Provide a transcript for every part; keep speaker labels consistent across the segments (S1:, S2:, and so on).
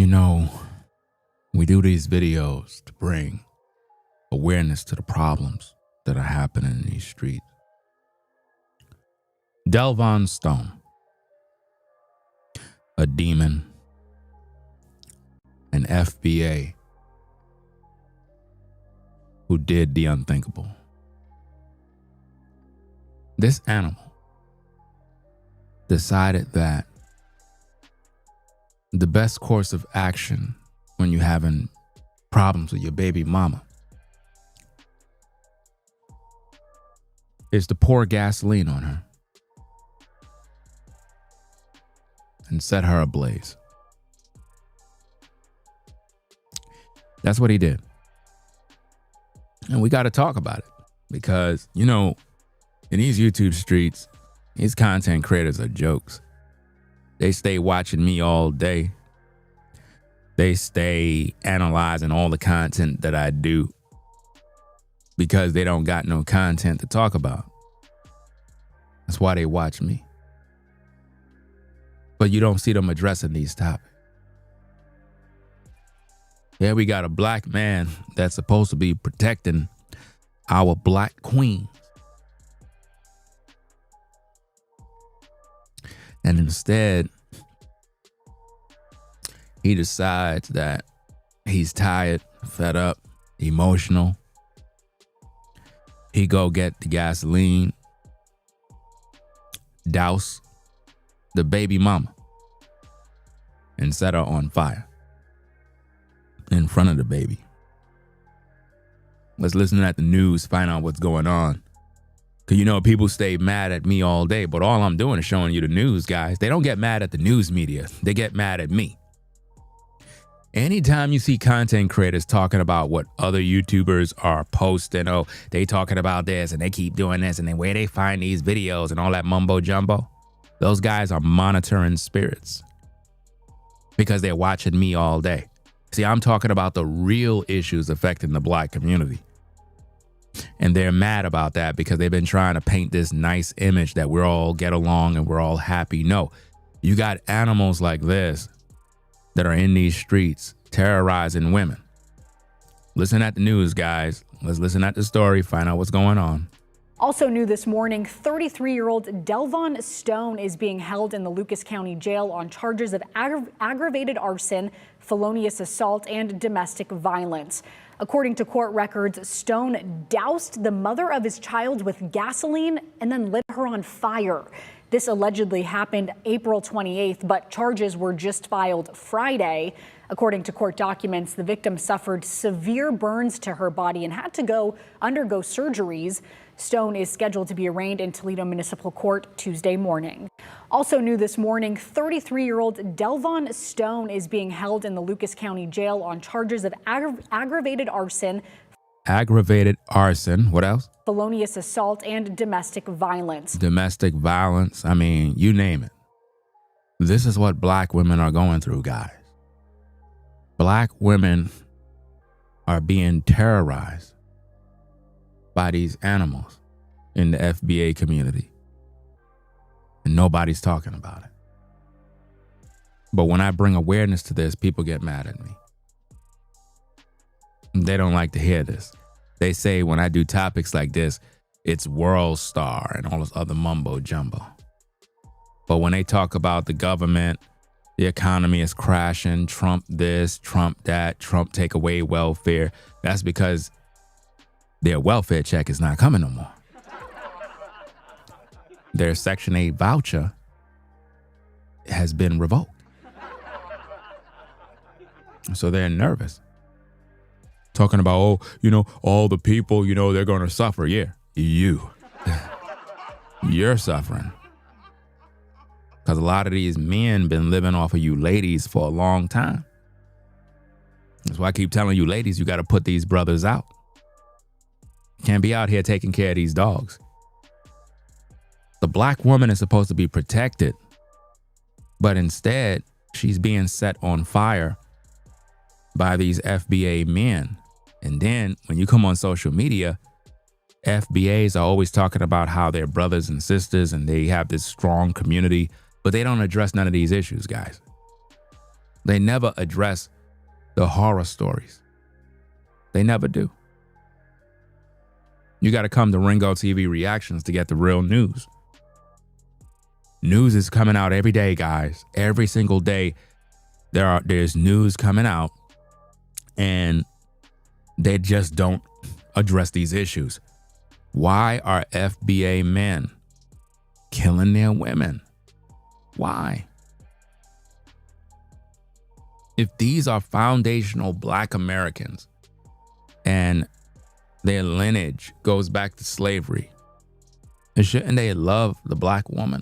S1: You know, we do these videos to bring awareness to the problems that are happening in these streets. Delvon Stone, a demon, an FBA who did the unthinkable. This animal decided that the best course of action when you're having problems with your baby mama is to pour gasoline on her and set her ablaze. That's what he did. And we got to talk about it because, you know, in these YouTube streets, these content creators are jokes. They stay watching me all day. They stay analyzing all the content that I do because they don't got no content to talk about. That's why they watch me. But you don't see them addressing these topics. Yeah, we got a black man that's supposed to be protecting our black queen. And instead, he decides that he's tired, fed up, emotional. He go get the gasoline, douse the baby mama, and set her on fire in front of the baby. Let's listen at the news, find out what's going on. Because, you know, people stay mad at me all day, but all I'm doing is showing you the news, guys. They don't get mad at the news media. They get mad at me. Anytime you see content creators talking about what other YouTubers are posting, oh, they talking about this and they keep doing this and then where they find these videos and all that mumbo jumbo, those guys are monitoring spirits because they're watching me all day. See, I'm talking about the real issues affecting the black community. And they're mad about that because they've been trying to paint this nice image that we're all get along and we're all happy. No, you got animals like this that are in these streets terrorizing women. Listen at the news, guys. Let's listen at the story, find out what's going on.
S2: Also new this morning, 33-year-old Delvon Stone is being held in the Lucas County Jail on charges of aggravated arson, felonious assault, and domestic violence. According to court records, Stone doused the mother of his child with gasoline and then lit her on fire. This allegedly happened April 28th, but charges were just filed Friday. According to court documents, the victim suffered severe burns to her body and had to undergo surgeries. Stone is scheduled to be arraigned in Toledo Municipal Court Tuesday morning. Also new this morning, 33-year-old Delvon Stone is being held in the Lucas County Jail on charges of aggravated arson.
S1: Aggravated arson. What else?
S2: Felonious assault and domestic violence.
S1: Domestic violence. I mean, you name it. This is what black women are going through, guys. Black women are being terrorized by these animals in the FBA community. And nobody's talking about it. But when I bring awareness to this, people get mad at me. They don't like to hear this. They say when I do topics like this, it's world star and all this other mumbo jumbo. But when they talk about the government, the economy is crashing, Trump this, Trump that, Trump take away welfare, that's because their welfare check is not coming no more. Their Section 8 voucher has been revoked. So they're nervous. Talking about, oh, you know, all the people, you know, they're going to suffer. Yeah, you. You're suffering. Because a lot of these men been living off of you ladies for a long time. That's why I keep telling you ladies, you got to put these brothers out. Can't be out here taking care of these dogs. The black woman is supposed to be protected, but instead she's being set on fire by these FBA men. And then when you come on social media, FBAs are always talking about how they're brothers and sisters and they have this strong community, but they don't address none of these issues, guys. They never address the horror stories. They never do. You got to come to Ringo TV Reactions to get the real news. News is coming out every day, guys. Every single day, there's news coming out, and they just don't address these issues. Why are FBA men killing their women? Why? If these are foundational Black Americans and their lineage goes back to slavery, shouldn't they love the Black woman?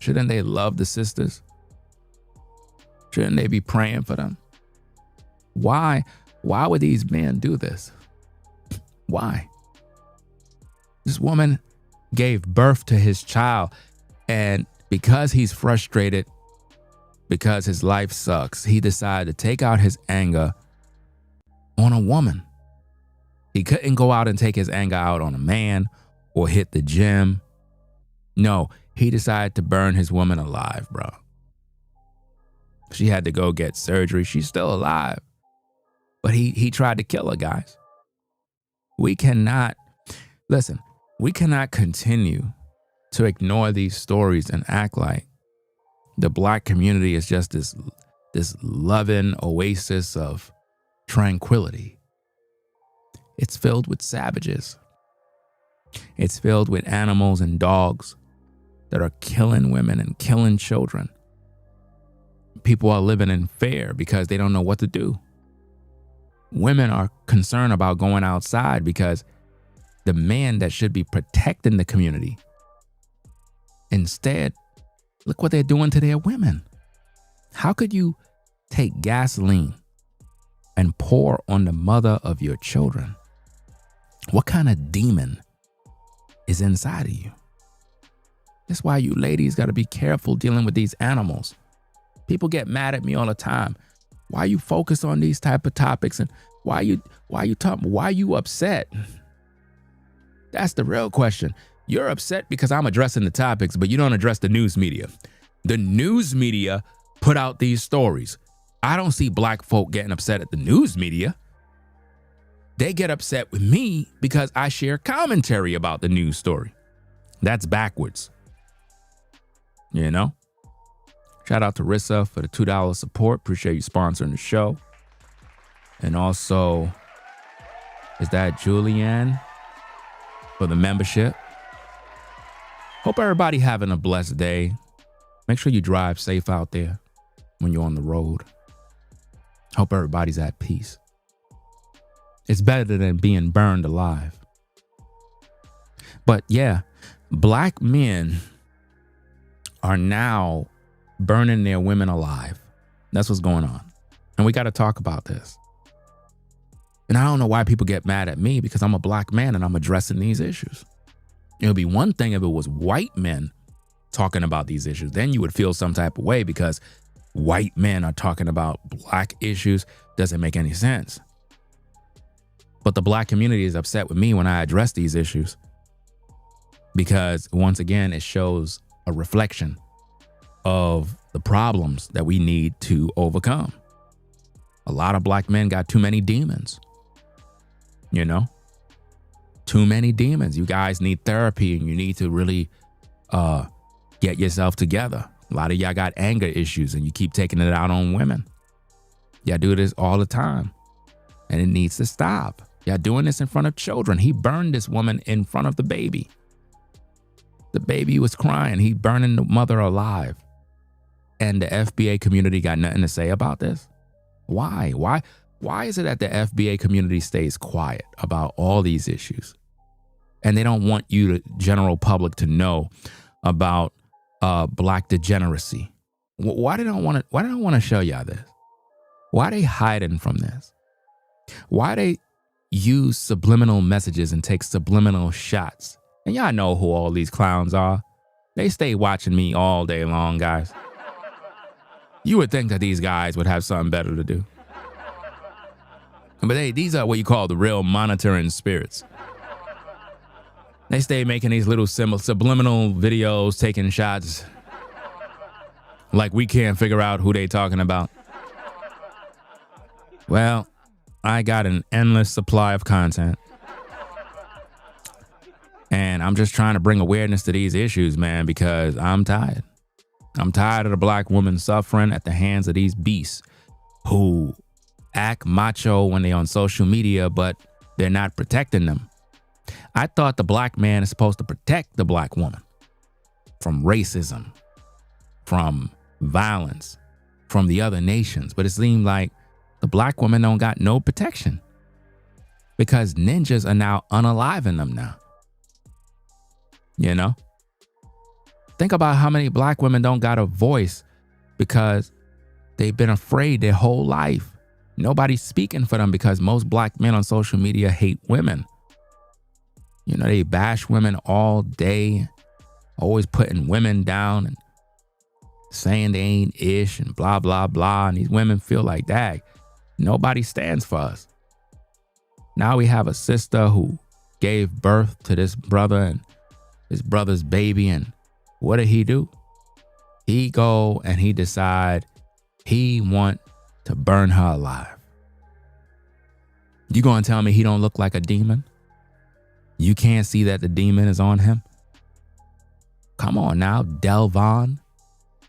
S1: Shouldn't they love the sisters? Shouldn't they be praying for them? Why would these men do this? Why? This woman gave birth to his child, and because he's frustrated, because his life sucks, he decided to take out his anger on a woman. He couldn't go out and take his anger out on a man or hit the gym. No, he decided to burn his woman alive, bro. She had to go get surgery. She's still alive. But he tried to kill her, guys. We cannot continue to ignore these stories and act like the Black community is just this loving oasis of tranquility. It's filled with savages. It's filled with animals and dogs that are killing women and killing children. People are living in fear because they don't know what to do. Women are concerned about going outside because the man that should be protecting the community, instead, look what they're doing to their women. How could you take gasoline and pour on the mother of your children? What kind of demon is inside of you? That's why you ladies got to be careful dealing with these animals. People get mad at me all the time. Why you focus on these type of topics, and why you upset? That's the real question. You're upset because I'm addressing the topics, but you don't address the news media. The news media put out these stories. I don't see Black folk getting upset at the news media. They get upset with me because I share commentary about the news story. That's backwards. You know? Shout out to Rissa for the $2 support. Appreciate you sponsoring the show. And also, is that Julianne for the membership? Hope everybody having a blessed day. Make sure you drive safe out there when you're on the road. Hope everybody's at peace. It's better than being burned alive. But yeah, Black men are now burning their women alive. That's what's going on. And we got to talk about this. And I don't know why people get mad at me, because I'm a Black man and I'm addressing these issues. It would be one thing if it was white men talking about these issues. Then you would feel some type of way because white men are talking about Black issues. Doesn't make any sense. But the Black community is upset with me when I address these issues, because once again, it shows a reflection of the problems that we need to overcome. A lot of Black men got too many demons. You know? Too many demons. You guys need therapy, and you need to really get yourself together. A lot of y'all got anger issues and you keep taking it out on women. Y'all do this all the time, and it needs to stop. Y'all doing this in front of children. He burned this woman in front of the baby. The baby was crying. He burning the mother alive. And the FBA community got nothing to say about this? Why? Why is it that the FBA community stays quiet about all these issues? And they don't want you, the general public, to know about Black degeneracy. Why they don't want to show y'all this? Why they hiding from this? Why they use subliminal messages and take subliminal shots? And y'all know who all these clowns are. They stay watching me all day long, guys. You would think that these guys would have something better to do. But these are what you call the real monitoring spirits. They stay making these little subliminal videos, taking shots, like we can't figure out who they talking about. Well, I got an endless supply of content. And I'm just trying to bring awareness to these issues, man, because I'm tired. I'm tired of the black woman suffering at the hands of these beasts who act macho when they're on social media, but they're not protecting them. I thought the black man is supposed to protect the black woman from racism, from violence, from the other nations. But it seemed like the black woman don't got no protection because ninjas are now unaliving them now. You know? Think about how many black women don't got a voice because they've been afraid their whole life. Nobody's speaking for them because most black men on social media hate women. You know, they bash women all day, always putting women down and saying they ain't ish and blah, blah, blah. And these women feel like, dang, nobody stands for us. Now we have a sister who gave birth to this brother and his brother's baby. And what did he do? He go and he decide he want to burn her alive. You gonna tell me he don't look like a demon? You can't see that the demon is on him? Come on now, Delvon.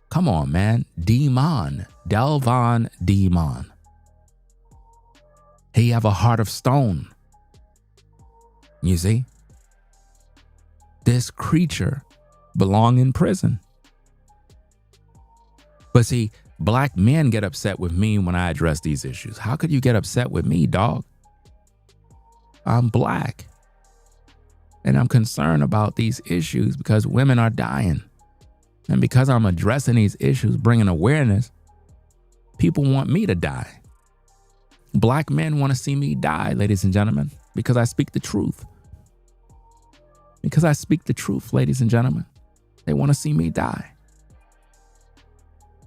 S1: Come on, man. Demon. Delvon Demon. He have a heart of stone. You see? This creature belong in prison. But see, black men get upset with me when I address these issues. How could you get upset with me, dog? I'm black. And I'm concerned about these issues because women are dying. And because I'm addressing these issues, bringing awareness, people want me to die. Black men want to see me die, ladies and gentlemen, because I speak the truth. Because I speak the truth, ladies and gentlemen. They want to see me die.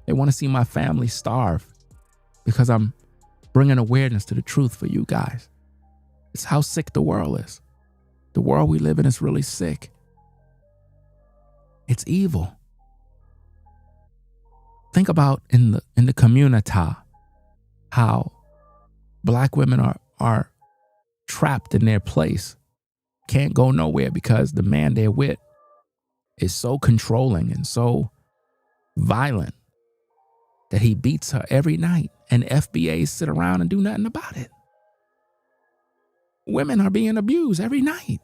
S1: They want to see my family starve because I'm bringing awareness to the truth for you guys. It's how sick the world is. The world we live in is really sick. It's evil. Think about in the community how black women are trapped in their place, can't go nowhere because the man they're with is so controlling and so violent that he beats her every night, and FBAs sit around and do nothing about it. Women are being abused every night,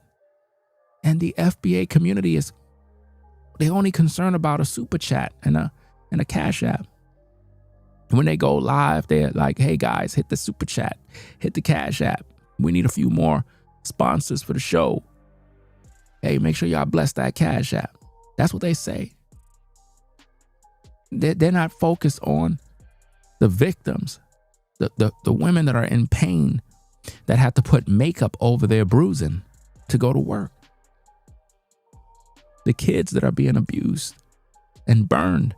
S1: and the FBA community is they only concerned about a super chat and a cash app. When they go live, they're like, hey guys, hit the super chat, hit the cash app. We need a few more sponsors for the show. Hey, make sure y'all bless that cash app. That's what they say. They're not focused on the victims, the women that are in pain, that have to put makeup over their bruising to go to work. The kids that are being abused and burned.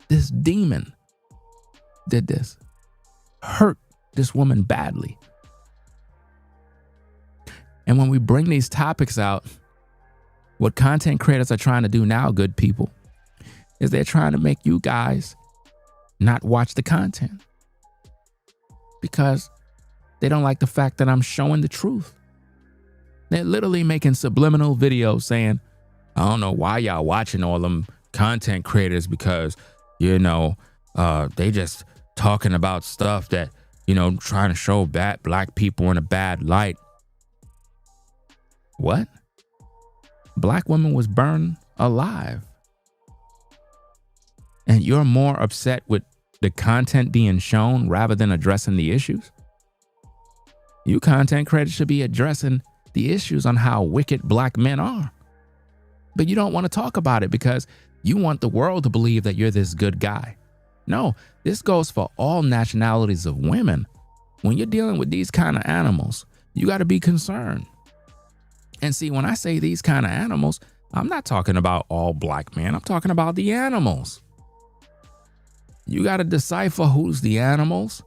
S1: This demon did this, hurt this woman badly. And when we bring these topics out, what content creators are trying to do now, good people, is they're trying to make you guys not watch the content because they don't like the fact that I'm showing the truth. They're literally making subliminal videos saying, I don't know why y'all watching all them content creators because, you know, they just talking about stuff that, you know, trying to show bad black people in a bad light. What? Black woman was burned alive. And you're more upset with the content being shown rather than addressing the issues? You content creators should be addressing the issues on how wicked black men are. But you don't want to talk about it because you want the world to believe that you're this good guy. No, this goes for all nationalities of women. When you're dealing with these kind of animals, you got to be concerned. And see, when I say these kind of animals, I'm not talking about all black men. I'm talking about the animals. You got to decipher who's the animals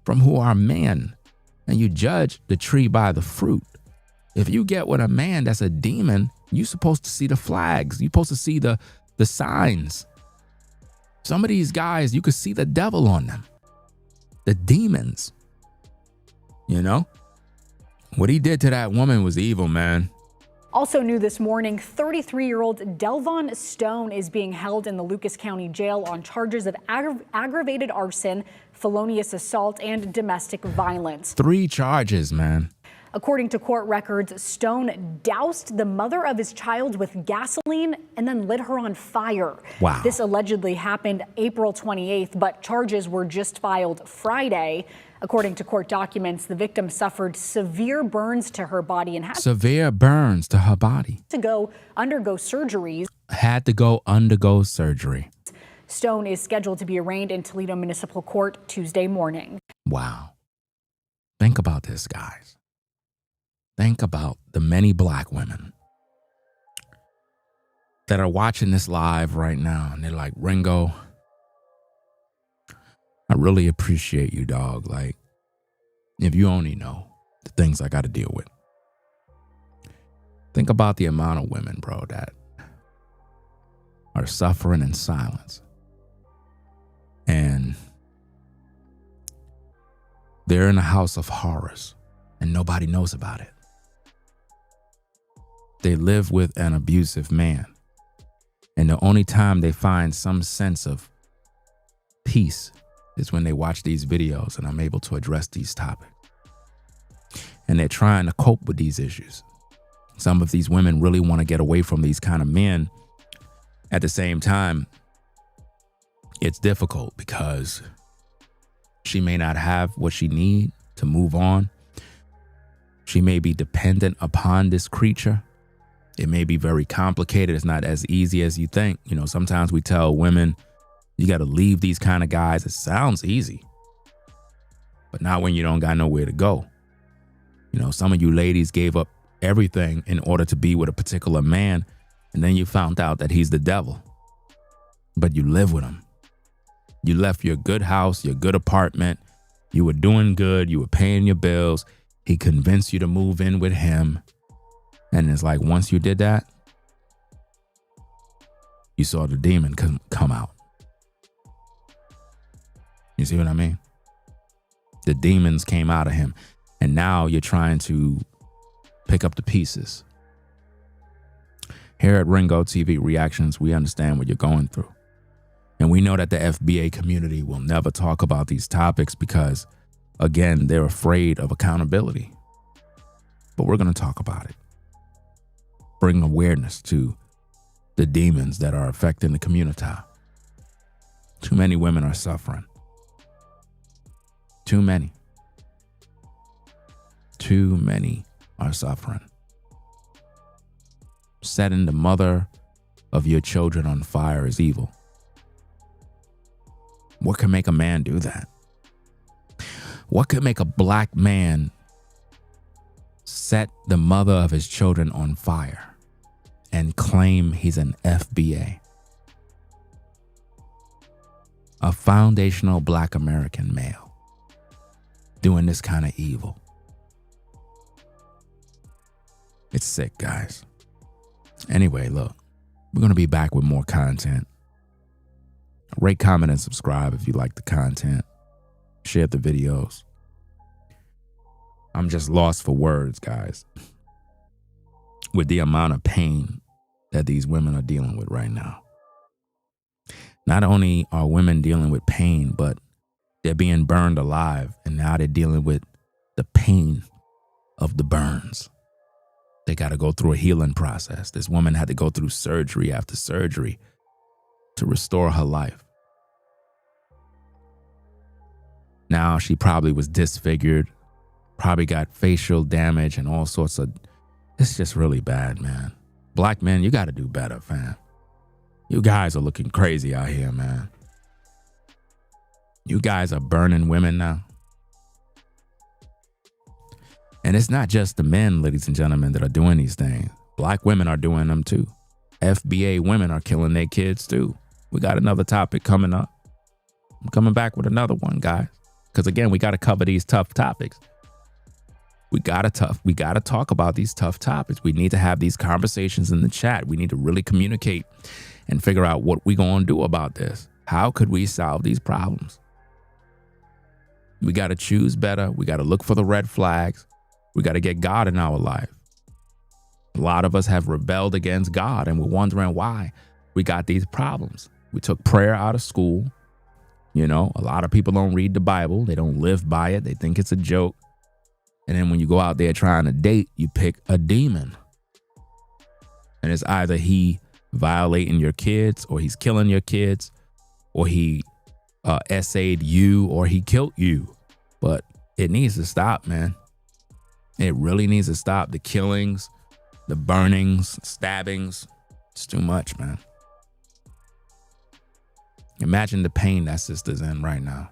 S1: from who are men. And you judge the tree by the fruit. If you get with a man that's a demon, you're supposed to see the flags. You're supposed to see the signs. Some of these guys, you could see the devil on them. The demons. You know? What he did to that woman was evil, man.
S2: Also new this morning, 33-year-old Delvon Stone is being held in the Lucas County Jail on charges of aggravated arson, felonious assault, and domestic violence.
S1: 3 charges, man.
S2: According to court records, Stone doused the mother of his child with gasoline and then lit her on fire.
S1: Wow.
S2: This allegedly happened April 28th, but charges were just filed Friday. According to court documents, the victim suffered severe burns to her body and had to go undergo surgeries. Stone is scheduled to be arraigned in Toledo Municipal Court Tuesday morning.
S1: Wow. Think about this, guys. Think about the many black women that are watching this live right now, and they're like, Ringo, I really appreciate you, dog. Like, if you only know the things I got to deal with. Think about the amount of women, bro, that are suffering in silence. And they're in a house of horrors, and nobody knows about it. They live with an abusive man, and the only time they find some sense of peace is when they watch these videos and I'm able to address these topics. And they're trying to cope with these issues. Some of these women really want to get away from these kind of men. At the same time, it's difficult because she may not have what she needs to move on. She may be dependent upon this creature. It may be very complicated. It's not as easy as you think. You know, sometimes we tell women, you got to leave these kind of guys. It sounds easy, but not when you don't got nowhere to go. You know, some of you ladies gave up everything in order to be with a particular man, and then you found out that he's the devil, but you live with him. You left your good house, your good apartment. You were doing good. You were paying your bills. He convinced you to move in with him. And it's like, once you did that, you saw the demon come out. You see what I mean? The demons came out of him. And now you're trying to pick up the pieces. Here at Ringo TV Reactions, we understand what you're going through. And we know that the FBA community will never talk about these topics because, again, they're afraid of accountability. But we're going to talk about it. Bring awareness to the demons that are affecting the community. Too many women are suffering. Too many. Too many are suffering. Setting the mother of your children on fire is evil. What can make a man do that? What could make a black man set the mother of his children on fire and claim he's an FBA? A foundational black American male doing this kind of evil. It's sick, guys. Anyway, look, we're going to be back with more content. Rate, comment, and subscribe if you like the content. Share the videos. I'm just lost for words, guys, with the amount of pain that these women are dealing with right now. Not only are women dealing with pain, but they're being burned alive, and now they're dealing with the pain of the burns. They got to go through a healing process. This woman had to go through surgery after surgery to restore her life. Now she probably was disfigured, probably got facial damage and all sorts of... It's just really bad, man. Black men, you got to do better, fam. You guys are looking crazy out here, man. You guys are burning women now. And it's not just the men, ladies and gentlemen, that are doing these things. Black women are doing them too. FBA women are killing their kids too. We got another topic coming up. I'm coming back with another one, guys. Because again, we got to cover these tough topics. We got to talk about these tough topics. We need to have these conversations in the chat. We need to really communicate and figure out what we're going to do about this. How could we solve these problems? We got to choose better. We got to look for the red flags. We got to get God in our life. A lot of us have rebelled against God, and we're wondering why we got these problems. We took prayer out of school. You know, a lot of people don't read the Bible. They don't live by it. They think it's a joke. And then when you go out there trying to date, you pick a demon. And it's either he violating your kids, or he's killing your kids, or he essayed you, or he killed you. But it needs to stop, man. It really needs to stop. The killings, the burnings, stabbings. It's too much, man. Imagine the pain that sister's in right now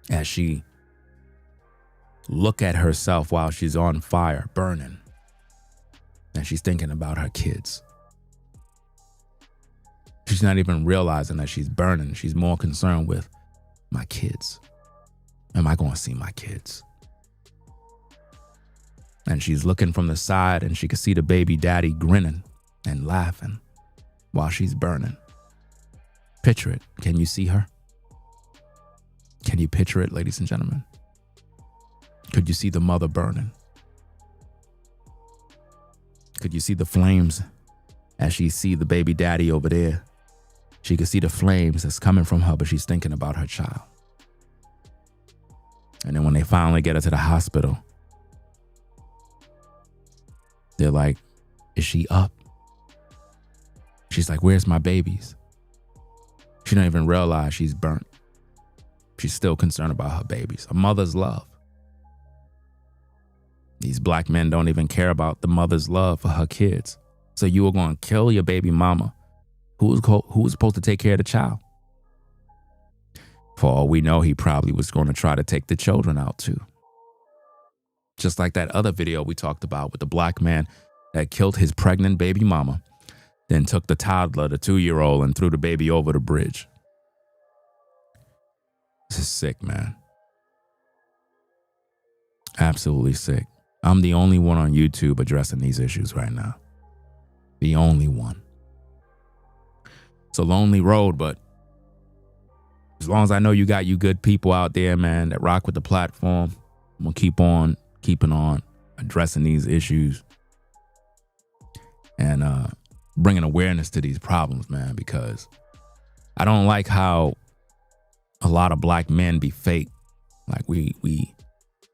S1: as she look at herself while she's on fire, burning, and she's thinking about her kids. She's not even realizing that she's burning. She's more concerned with my kids. Am I going to see my kids? And she's looking from the side, and she can see the baby daddy grinning and laughing while she's burning. Picture it. Can you see her? Can you picture it, ladies and gentlemen? Could you see the mother burning? Could you see the flames as she see the baby daddy over there? She could see the flames that's coming from her, but she's thinking about her child. And then when they finally get her to the hospital, they're like, is she up? She's like, where's my babies? She don't even realize she's burnt. She's still concerned about her babies. A mother's love. These black men don't even care about the mother's love for her kids. So you were going to kill your baby mama. Who was supposed to take care of the child? For all we know, he probably was going to try to take the children out too. Just like that other video we talked about with the black man that killed his pregnant baby mama, then took the toddler, the 2-year-old, and threw the baby over the bridge. This is sick, man. Absolutely sick. I'm the only one on YouTube addressing these issues right now. The only one. It's a lonely road, but as long as I know you got you good people out there, man, that rock with the platform, I'm going to keep on keeping on addressing these issues and bringing awareness to these problems, man, because I don't like how a lot of black men be fake. Like we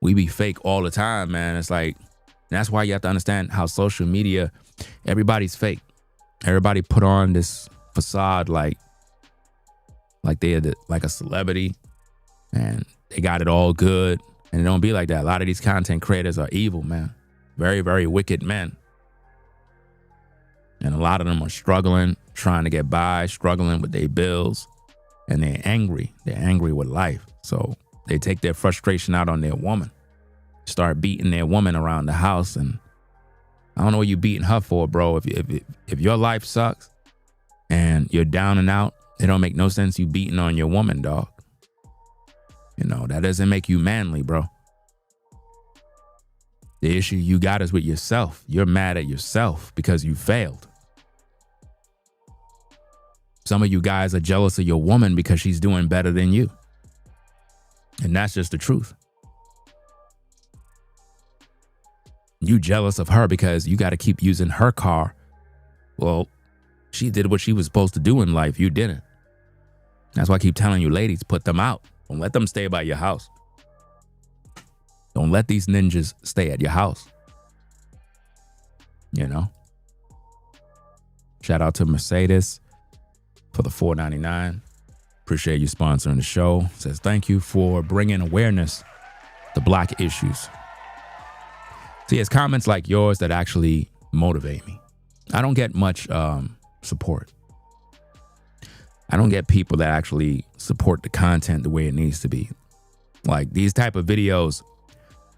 S1: be fake all the time, man. It's like, that's why you have to understand how social media, everybody's fake. Everybody put on this facade like they're like a celebrity and they got it all good. And it don't be like that. A lot of these content creators are evil, man. Very, very wicked men. And a lot of them are struggling, trying to get by, struggling with their bills. And they're angry. They're angry with life. So they take their frustration out on their woman. Start beating their woman around the house. And I don't know what you're beating her for, bro. If your life sucks and you're down and out, it don't make no sense you beating on your woman, dog. You know, that doesn't make you manly, bro. The issue you got is with yourself. You're mad at yourself because you failed. Some of you guys are jealous of your woman because she's doing better than you. And that's just the truth. You jealous of her because you got to keep using her car. Well, she did what she was supposed to do in life. You didn't. That's why I keep telling you, ladies, put them out. Don't let them stay by your house. Don't let these ninjas stay at your house. You know? Shout out to Mercedes for the $4.99. Appreciate you sponsoring the show. Says thank you for bringing awareness to black issues. See, it's comments like yours that actually motivate me. I don't get much support. I don't get people that actually support the content the way it needs to be. Like these type of videos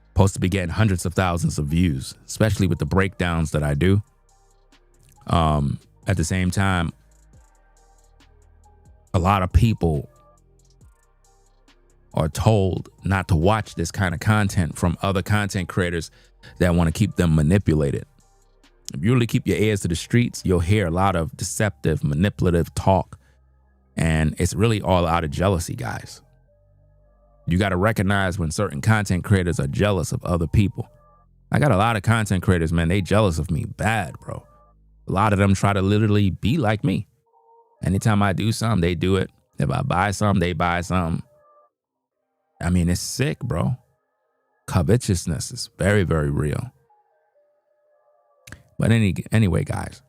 S1: supposed to be getting hundreds of thousands of views, especially with the breakdowns that I do. At the same time, a lot of people are told not to watch this kind of content from other content creators that want to keep them manipulated. If you really keep your ears to the streets, you'll hear a lot of deceptive, manipulative talk. And it's really all out of jealousy, guys. You got to recognize when certain content creators are jealous of other people. I got a lot of content creators, man. They jealous of me bad, bro. A lot of them try to literally be like me. Anytime I do something, they do it. If I buy something, they buy something. I mean, it's sick, bro. Covetousness is very, very real. But anyway, guys,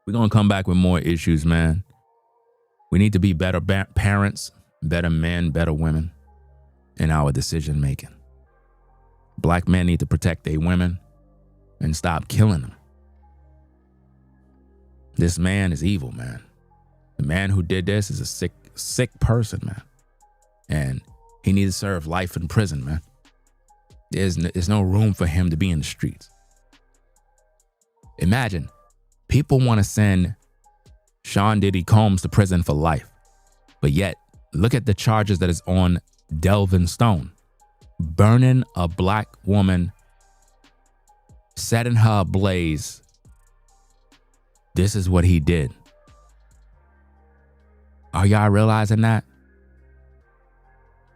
S1: we're going to come back with more issues, man. We need to be better parents, better men, better women in our decision making. Black men need to protect their women and stop killing them. This man is evil, man. The man who did this is a sick person, man. And he needs to serve life in prison, man. There's no room for him to be in the streets. Imagine, people want to send Sean Diddy Combs to prison for life. But yet, look at the charges that is on Delvon Stone. Burning a black woman, setting her ablaze. This is what he did. Are y'all realizing that?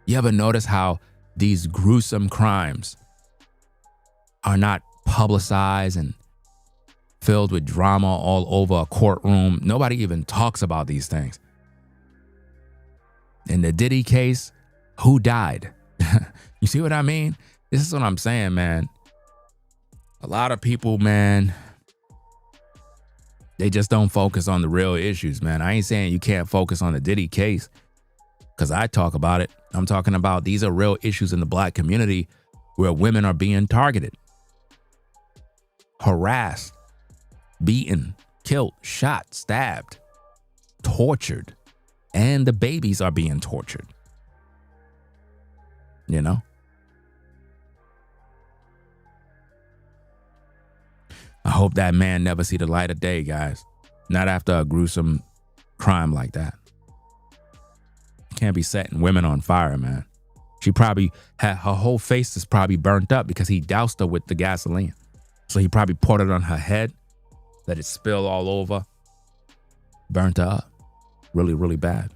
S1: You ever notice how these gruesome crimes are not publicized and filled with drama all over a courtroom? Nobody even talks about these things. In the Diddy case, who died? You see what I mean? This is what I'm saying, man. A lot of people, man, they just don't focus on the real issues, man. I ain't saying you can't focus on the Diddy case because I talk about it. I'm talking about these are real issues in the black community where women are being targeted, harassed, beaten, killed, shot, stabbed, tortured, and the babies are being tortured. You know? I hope that man never see the light of day, guys. Not after a gruesome crime like that. Can't be setting women on fire, man. She probably had, her whole face is probably burnt up because he doused her with the gasoline. So he probably poured it on her head, let it spill all over, burnt her up. Really, really bad.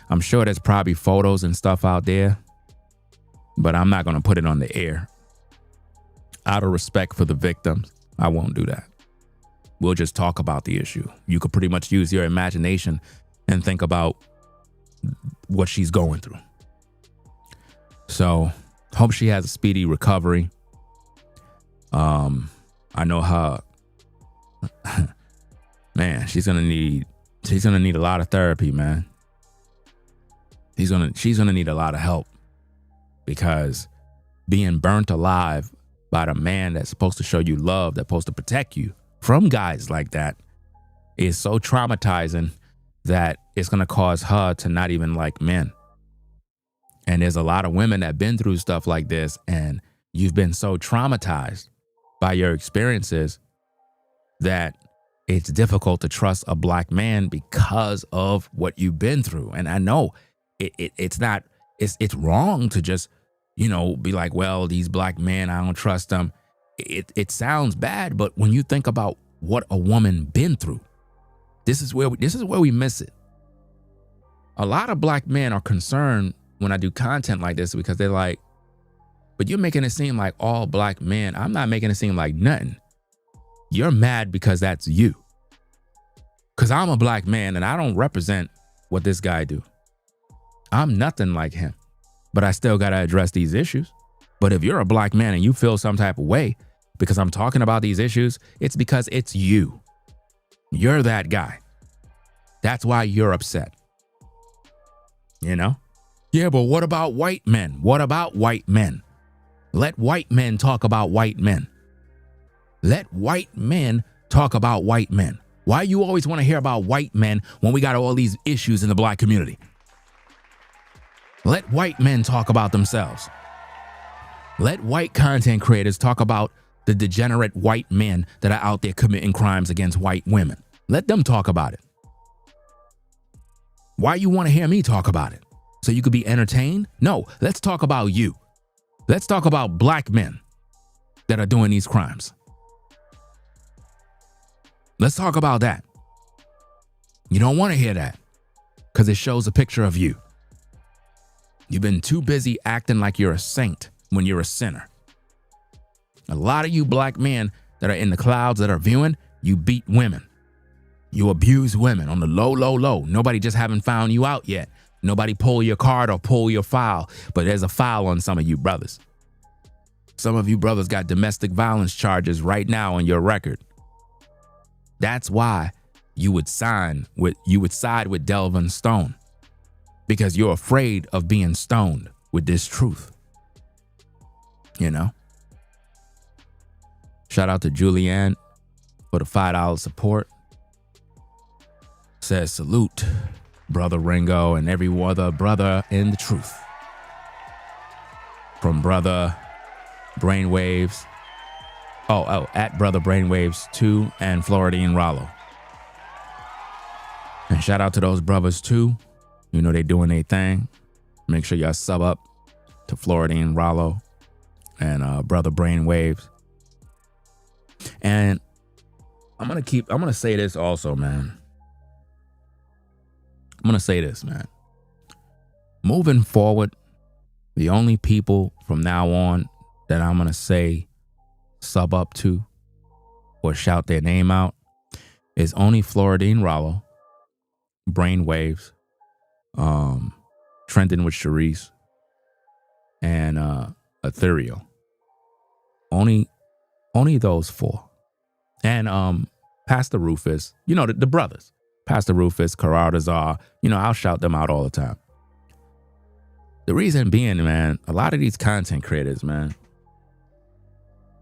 S1: I'm sure there's probably photos and stuff out there, but I'm not going to put it on the air. Out of respect for the victims, I won't do that. We'll just talk about the issue. You could pretty much use your imagination and think about what she's going through. So, hope she has a speedy recovery. I know her, man, she's gonna need a lot of therapy, man. She's gonna need a lot of help because being burnt alive by the man that's supposed to show you love, that's supposed to protect you from guys like that is so traumatizing that it's going to cause her to not even like men. And there's a lot of women that have been through stuff like this, and you've been so traumatized by your experiences that it's difficult to trust a black man because of what you've been through. And I know it's wrong to just, be like, well, these black men, I don't trust them. It sounds bad, but when you think about what a woman been through, this is where we miss it. A lot of black men are concerned when I do content like this because they're like, but you're making it seem like all black men. I'm not making it seem like nothing. You're mad because that's you. Because I'm a black man and I don't represent what this guy do. I'm nothing like him. But I still got to address these issues. But if you're a black man and you feel some type of way because I'm talking about these issues, it's because it's you. You're that guy. That's why you're upset. Yeah, but what about white men? What about white men? Let white men talk about white men. Let white men talk about white men. Why you always want to hear about white men when we got all these issues in the black community? Let white men talk about themselves. Let white content creators talk about the degenerate white men that are out there committing crimes against white women. Let them talk about it. Why you want to hear me talk about it? So you could be entertained? No, let's talk about you. Let's talk about black men that are doing these crimes. Let's talk about that. You don't want to hear that because it shows a picture of you. You've been too busy acting like you're a saint when you're a sinner. A lot of you black men that are in the clouds that are viewing, you beat women. You abuse women on the low, low, low. Nobody just haven't found you out yet. Nobody pull your card or pull your file, but there's a file on some of you brothers. Some of you brothers got domestic violence charges right now on your record. That's why you would side with Delvon Stone, because you're afraid of being stoned with this truth. You know? Shout out to Julianne for the $5 support. Says salute, Brother Ringo and every other brother in the truth. From Brother Brainwaves. At Brother Brainwaves 2 and Floridine Rollo. And shout out to those brothers too. You know they doing their thing. Make sure y'all sub up to Floridine Rollo and Brother Brainwaves. And I'm gonna say this also, man. I'm gonna say this, man. Moving forward, the only people from now on that I'm gonna say sub up to or shout their name out is only Floridine Rollo, Brainwaves, Trenton with Sharice, and Ethereal. Only those four. And Pastor Rufus, you know, the brothers. Pastor Rufus, Karadazar, you know, I'll shout them out all the time. The reason being, man, a lot of these content creators, man,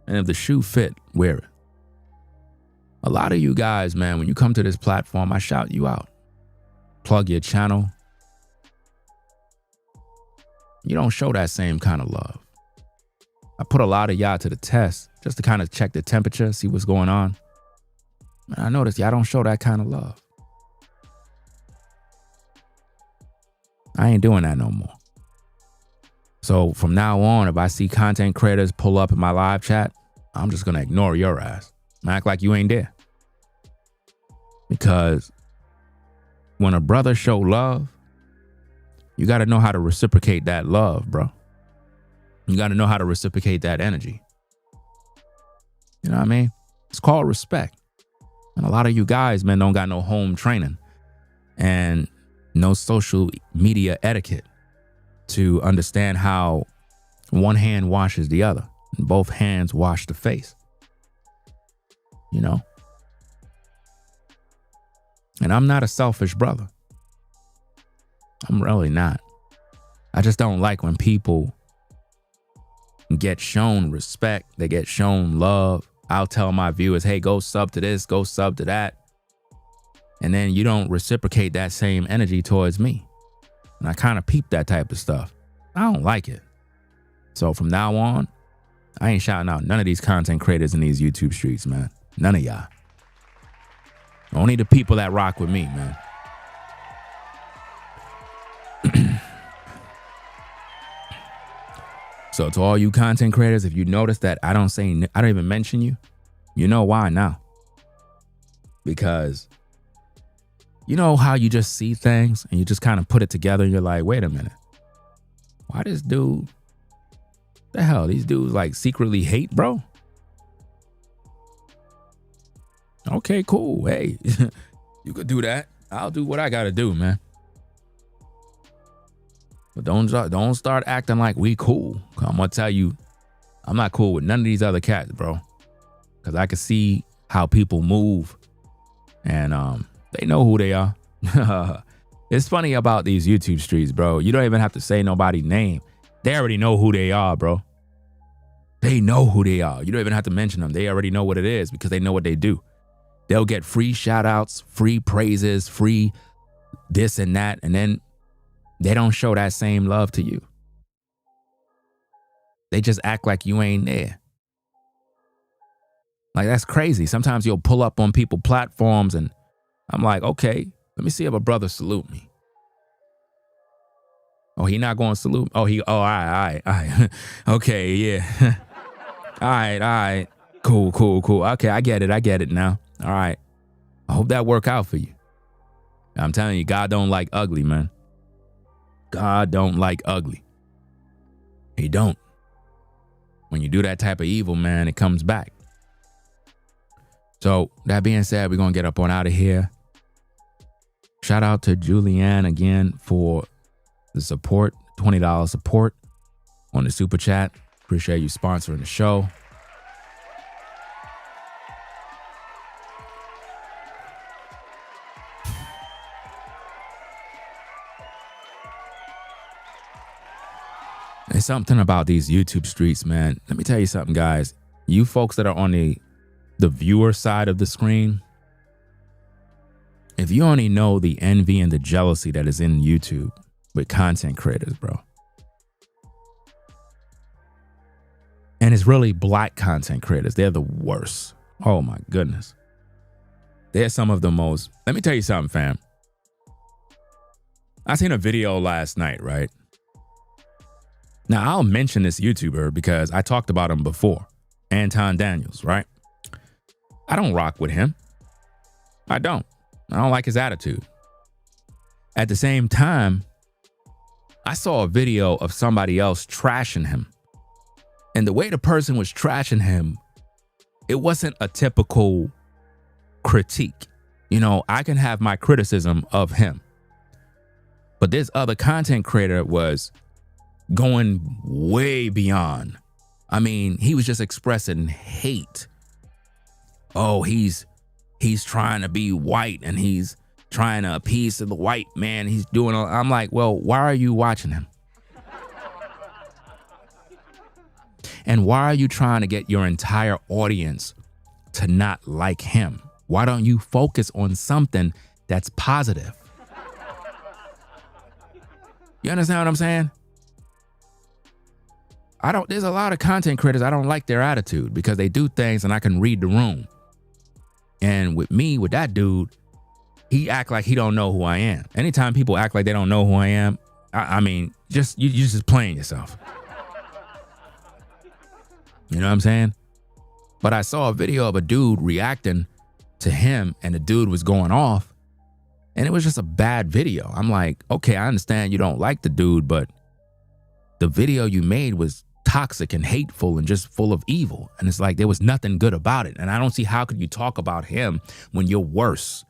S1: and if the shoe fit, wear it. A lot of you guys, man, when you come to this platform, I shout you out. Plug your channel. You don't show that same kind of love. I put a lot of y'all to the test just to kind of check the temperature, see what's going on. And I noticed y'all don't show that kind of love. I ain't doing that no more. So from now on, if I see content creators pull up in my live chat, I'm just going to ignore your ass and act like you ain't there. Because when a brother show love, you got to know how to reciprocate that love, bro. You got to know how to reciprocate that energy. You know what I mean? It's called respect. And a lot of you guys, man, don't got no home training and no social media etiquette to understand how one hand washes the other and both hands wash the face. You know? And I'm not a selfish brother. I'm really not. I just don't like when people get shown respect, they get shown love. I'll tell my viewers, hey, go sub to this, go sub to that. And then you don't reciprocate that same energy towards me. And I kind of peep that type of stuff. I don't like it. So from now on, I ain't shouting out none of these content creators in these YouTube streets, man. None of y'all. Only the people that rock with me, man. So to all you content creators, if you notice that I don't even mention you, you know why now. Because you know how you just see things and you just kind of put it together and you're like, wait a minute. Why this dude? The hell, these dudes like secretly hate, bro? Okay, cool. Hey, you could do that. I'll do what I gotta do, man. But don't start acting like we cool. I'm gonna tell you, I'm not cool with none of these other cats, bro. Cause I can see how people move, and they know who they are. It's funny about these YouTube streets, bro. You don't even have to say nobody's name. They already know who they are, bro. They know who they are. You don't even have to mention them. They already know what it is because they know what they do. They'll get free shout outs, free praises, free this and that, and then they don't show that same love to you. They just act like you ain't there. Like, that's crazy. Sometimes you'll pull up on people platforms and I'm like, okay, let me see if a brother salute me. Oh, he not going to salute? All right. Okay, yeah. All right. Cool. Okay, I get it now. All right. I hope that work out for you. I'm telling you, God don't like ugly, man. God don't like ugly. He don't. When you do that type of evil, man, it comes back. So that being said, we're going to get up on out of here. Shout out to Julianne again for the support, $20 support on the super chat. Appreciate you sponsoring the show. There's something about these YouTube streets, man. Let me tell you something, guys. You folks that are on the viewer side of the screen, if you only know the envy and the jealousy that is in YouTube with content creators, bro. And it's really black content creators. They're the worst. Oh my goodness. They're some of the most. Let me tell you something, fam. I seen a video last night, right? Now, I'll mention this YouTuber because I talked about him before. Anton Daniels, right? I don't rock with him. I don't like his attitude. At the same time, I saw a video of somebody else trashing him. And the way the person was trashing him, it wasn't a typical critique. You know, I can have my criticism of him. But this other content creator was going way beyond. I mean, he was just expressing hate. Oh, he's trying to be white and he's trying to appease to the white man. He's doing all. I'm like, well, why are you watching him? And why are you trying to get your entire audience to not like him? Why don't you focus on something that's positive? You understand what I'm saying? There's a lot of content creators, I don't like their attitude because they do things and I can read the room. And with that dude, he act like he don't know who I am. Anytime people act like they don't know who I am, I mean, you're just playing yourself. You know what I'm saying? But I saw a video of a dude reacting to him and the dude was going off and it was just a bad video. I'm like, okay, I understand you don't like the dude, but the video you made was toxic and hateful and just full of evil. And it's like there was nothing good about it. And I don't see how could you talk about him when you're worse.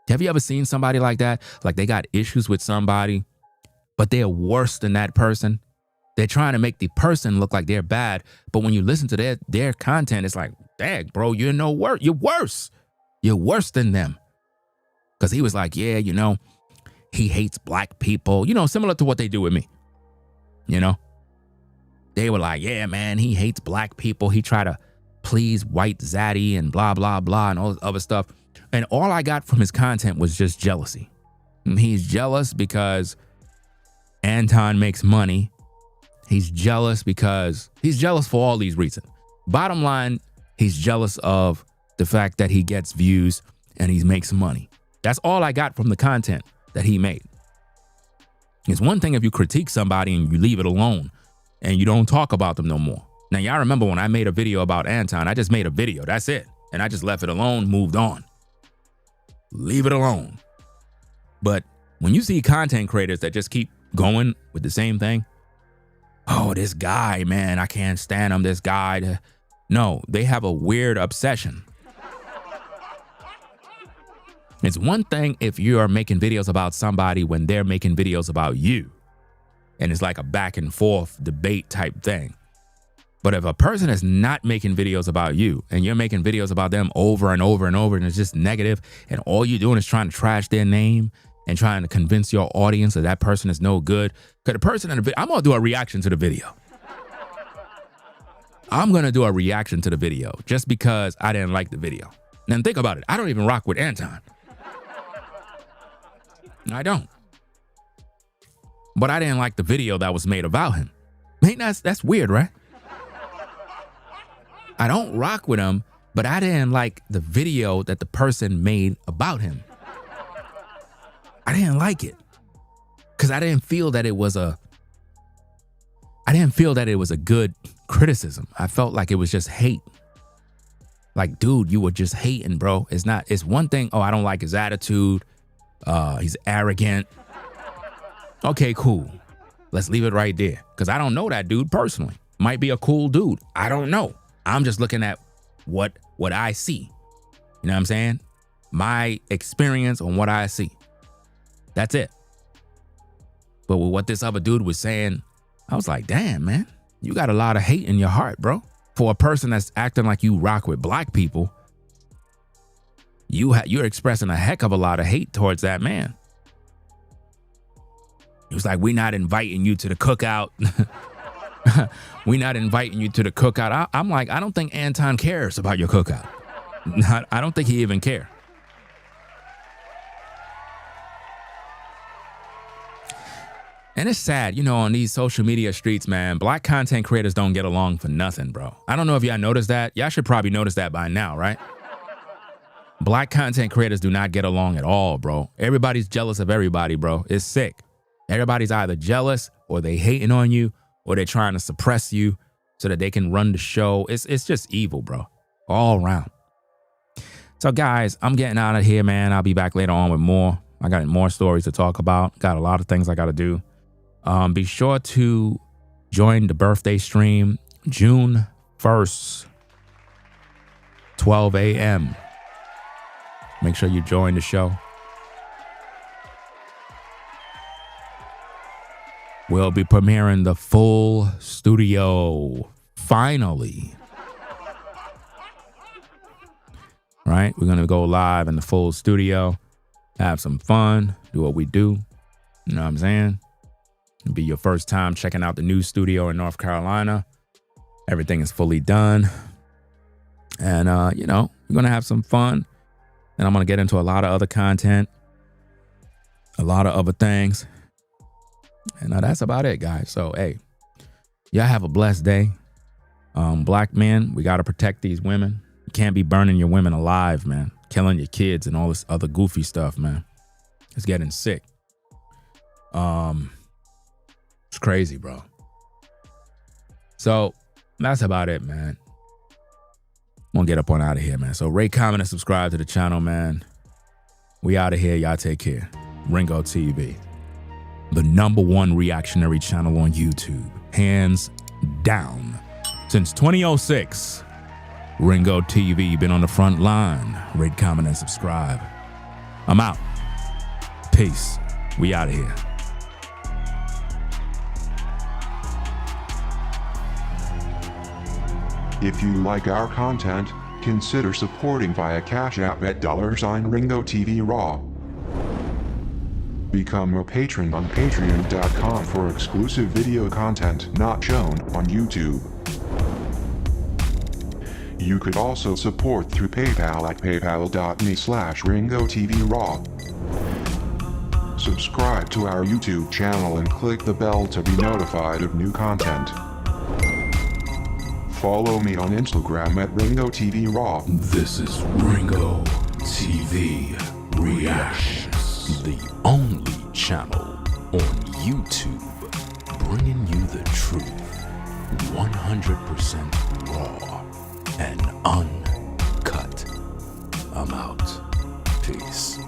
S1: Have you ever seen somebody like that? Like they got issues with somebody, but they're worse than that person. They're trying to make the person look like they're bad. But when you listen to their content, it's like, dang, bro, you're no worse. You're worse. You're worse than them. Because he was like, yeah, you know, he hates black people. You know, similar to what they do with me. You know, they were like, yeah, man, he hates black people. He tried to please white zaddy and blah, blah, blah, and all this other stuff. And all I got from his content was just jealousy. And he's jealous because Anton makes money. He's jealous because he's jealous for all these reasons. Bottom line, he's jealous of the fact that he gets views and he makes money. That's all I got from the content that he made. It's one thing if you critique somebody and you leave it alone and you don't talk about them no more. Now, y'all remember when I made a video about Anton, I just made a video. That's it. And I just left it alone, moved on. Leave it alone. But when you see content creators that just keep going with the same thing, oh, this guy, man, I can't stand him, this guy. No, they have a weird obsession. It's one thing if you are making videos about somebody when they're making videos about you. And it's like a back and forth debate type thing. But if a person is not making videos about you and you're making videos about them over and over and over and it's just negative and all you're doing is trying to trash their name and trying to convince your audience that that person is no good. Because the person in the video, I'm going to do a reaction to the video. I'm going to do a reaction to the video just because I didn't like the video. And think about it. I don't even rock with Anton. I don't. But I didn't like the video that was made about him. Ain't that's weird, right? I don't rock with him, but I didn't like the video that the person made about him. I didn't like it because I didn't feel that it was a good criticism. I felt like it was just hate. Like, dude, you were just hating, bro. It's one thing. Oh, I don't like his attitude. He's arrogant. Okay, cool. Let's leave it right there. Because I don't know that dude personally. Might be a cool dude. I don't know. I'm just looking at what I see. You know what I'm saying? My experience on what I see. That's it. But with what this other dude was saying, I was like, damn, man, you got a lot of hate in your heart, bro. For a person that's acting like you rock with black people, you're expressing a heck of a lot of hate towards that man. He was like, we're not inviting you to the cookout. We're not inviting you to the cookout. I'm like, I don't think Anton cares about your cookout. I don't think he even cares. And it's sad, you know, on these social media streets, man, black content creators don't get along for nothing, bro. I don't know if y'all noticed that. Y'all should probably notice that by now, right? Black content creators do not get along at all, bro. Everybody's jealous of everybody, bro. It's sick. Everybody's either jealous or they hating on you or they're trying to suppress you so that they can run the show. It's just evil, bro. All around. So, guys, I'm getting out of here, man. I'll be back later on with more. I got more stories to talk about. Got a lot of things I got to do. Be sure to join the birthday stream June 1st, 12 a.m. Make sure you join the show. We'll be premiering the full studio, finally. Right? We're going to go live in the full studio, have some fun, do what we do. You know what I'm saying? It'll be your first time checking out the new studio in North Carolina. Everything is fully done. And, you know, we're going to have some fun. And I'm going to get into a lot of other content, a lot of other things. And that's about it, guys. So, hey, y'all have a blessed day. Black men, we got to protect these women. You can't be burning your women alive, man. Killing your kids and all this other goofy stuff, man. It's getting sick. It's crazy, bro. So that's about it, man. I'm gonna get up on out of here, man. So rate, comment, and subscribe to the channel, man. We out of here. Y'all take care. Ringo TV, the #1 reactionary channel on YouTube, hands down. Since 2006, Ringo TV been on the front line. Rate, comment, and subscribe. I'm out. Peace. We out of here.
S3: If you like our content, consider supporting via Cash App at $Ringo TV Raw. Become a patron on patreon.com for exclusive video content not shown on YouTube. You could also support through PayPal at paypal.me/Ringo TV Raw. Subscribe to our YouTube channel and click the bell to be notified of new content. Follow me on Instagram at Ringo TV Raw.
S1: This is Ringo TV Reactions, the only channel on YouTube bringing you the truth, 100% raw and uncut. I'm out. Peace.